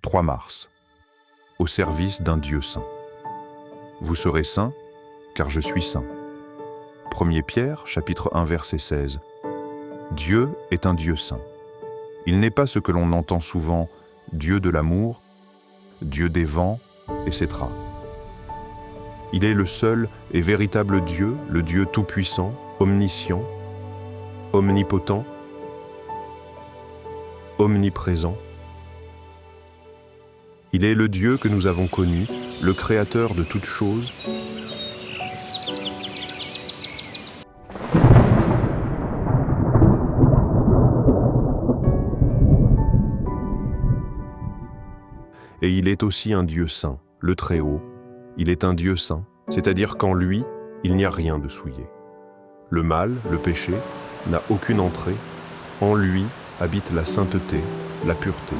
3 mars. Au service d'un Dieu saint. Vous serez saints, car je suis saint. 1 Pierre, chapitre 1, verset 16. Dieu est un Dieu saint. Il n'est pas ce que l'on entend souvent, Dieu de l'amour, Dieu des vents, etc. Il est le seul et véritable Dieu, le Dieu tout-puissant, omniscient, omnipotent, omniprésent. Il est le Dieu que nous avons connu, le Créateur de toutes choses. Et il est aussi un Dieu saint, le Très-Haut. Il est un Dieu saint, c'est-à-dire qu'en lui, il n'y a rien de souillé. Le mal, le péché, n'a aucune entrée. En lui habite la sainteté, la pureté.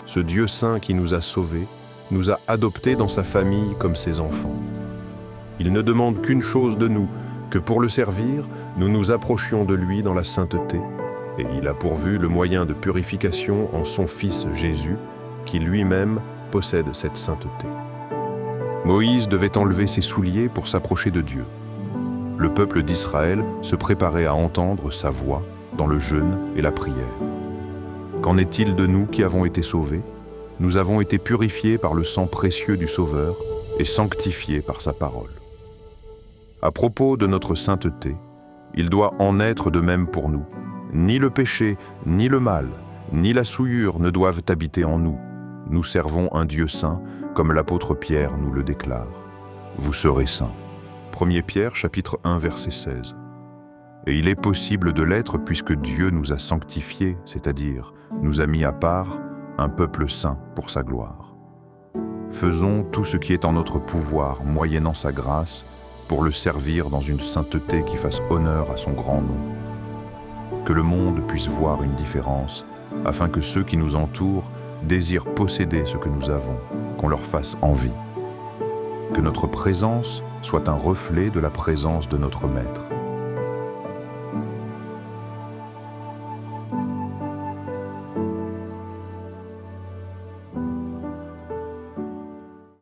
Ce Dieu saint qui nous a sauvés, nous a adoptés dans sa famille comme ses enfants. Il ne demande qu'une chose de nous, que pour le servir, nous nous approchions de lui dans la sainteté, et il a pourvu le moyen de purification en son Fils Jésus, qui lui-même possède cette sainteté. Moïse devait enlever ses souliers pour s'approcher de Dieu. Le peuple d'Israël se préparait à entendre sa voix dans le jeûne et la prière. Qu'en est-il de nous qui avons été sauvés? Nous avons été purifiés par le sang précieux du Sauveur et sanctifiés par sa parole. À propos de notre sainteté, il doit en être de même pour nous. Ni le péché, ni le mal, ni la souillure ne doivent habiter en nous. Nous servons un Dieu saint, comme l'apôtre Pierre nous le déclare. Vous serez saints. 1 Pierre, chapitre 1, verset 16. Et il est possible de l'être puisque Dieu nous a sanctifiés, c'est-à-dire nous a mis à part un peuple saint pour sa gloire. Faisons tout ce qui est en notre pouvoir, moyennant sa grâce, pour le servir dans une sainteté qui fasse honneur à son grand nom. Que le monde puisse voir une différence, afin que ceux qui nous entourent désirent posséder ce que nous avons, qu'on leur fasse envie. Que notre présence soit un reflet de la présence de notre Maître.